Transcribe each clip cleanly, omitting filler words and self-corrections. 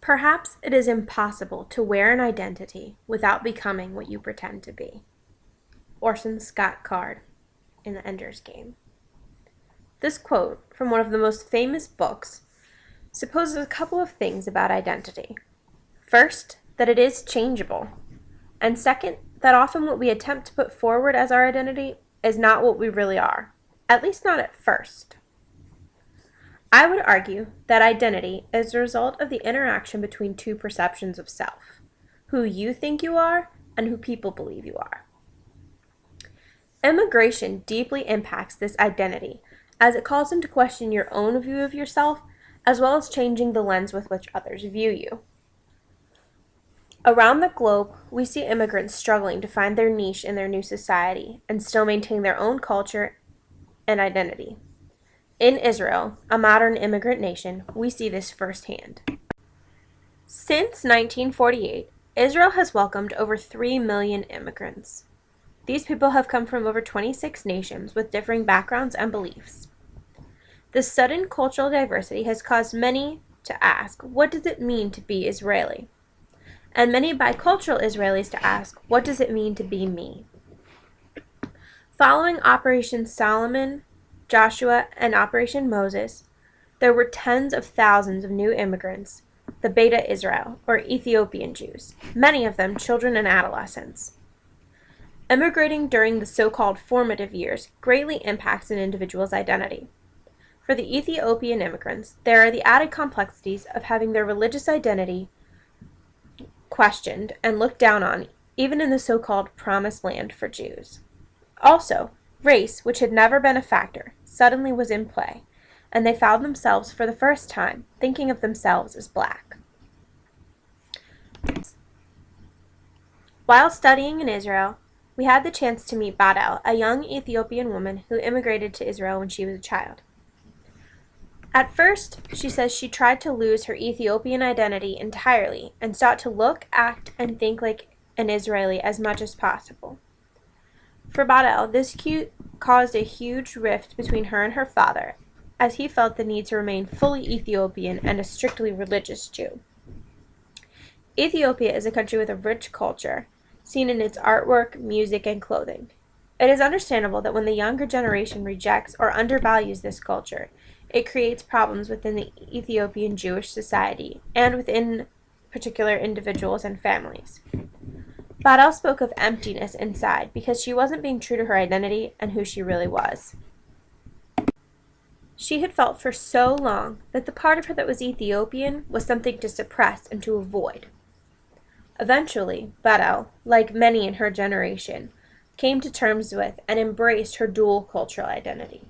Perhaps it is impossible to wear an identity without becoming what you pretend to be. Orson Scott Card in The Ender's Game. This quote from one of the most famous books supposes a couple of things about identity. First, that it is changeable. And second, that often what we attempt to put forward as our identity is not what we really are, at least not at first. I would argue that identity is the result of the interaction between two perceptions of self, who you think you are and who people believe you are. Immigration deeply impacts this identity as it calls into question your own view of yourself as well as changing the lens with which others view you. Around the globe, we see immigrants struggling to find their niche in their new society and still maintain their own culture and identity. In Israel, a modern immigrant nation, we see this firsthand. Since 1948, Israel has welcomed over 3 million immigrants. These people have come from over 26 nations with differing backgrounds and beliefs. This sudden cultural diversity has caused many to ask, what does it mean to be Israeli? And many bicultural Israelis to ask, what does it mean to be me? Following Operation Solomon, Joshua, and Operation Moses, there were tens of thousands of new immigrants, the Beta Israel, or Ethiopian Jews, many of them children and adolescents. Immigrating during the so-called formative years greatly impacts an individual's identity. For the Ethiopian immigrants, there are the added complexities of having their religious identity questioned and looked down on, even in the so-called Promised Land for Jews. Also, race, which had never been a factor, suddenly was in play, and they found themselves for the first time thinking of themselves as black. While studying in Israel, we had the chance to meet Badel, a young Ethiopian woman who immigrated to Israel when she was a child. At first, she says she tried to lose her Ethiopian identity entirely and sought to look, act, and think like an Israeli as much as possible. For Badel, this caused a huge rift between her and her father, as he felt the need to remain fully Ethiopian and a strictly religious Jew. Ethiopia is a country with a rich culture, seen in its artwork, music, and clothing. It is understandable that when the younger generation rejects or undervalues this culture, it creates problems within the Ethiopian Jewish society and within particular individuals and families. Badel spoke of emptiness inside because she wasn't being true to her identity and who she really was. She had felt for so long that the part of her that was Ethiopian was something to suppress and to avoid. Eventually, Badel, like many in her generation, came to terms with and embraced her dual cultural identity,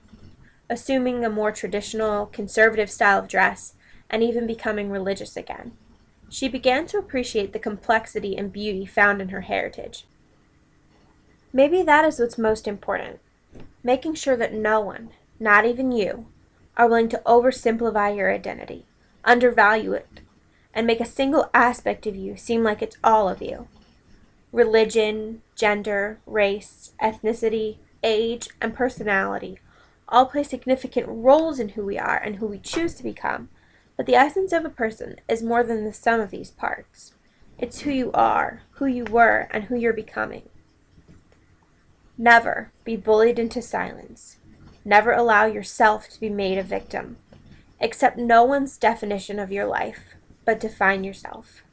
assuming a more traditional, conservative style of dress and even becoming religious again. She began to appreciate the complexity and beauty found in her heritage. Maybe that is what's most important, making sure that no one, not even you, are willing to oversimplify your identity, undervalue it, and make a single aspect of you seem like it's all of you. Religion, gender, race, ethnicity, age, and personality all play significant roles in who we are and who we choose to become, but the essence of a person is more than the sum of these parts. It's who you are, who you were, and who you're becoming. Never be bullied into silence. Never allow yourself to be made a victim. Accept no one's definition of your life, but define yourself.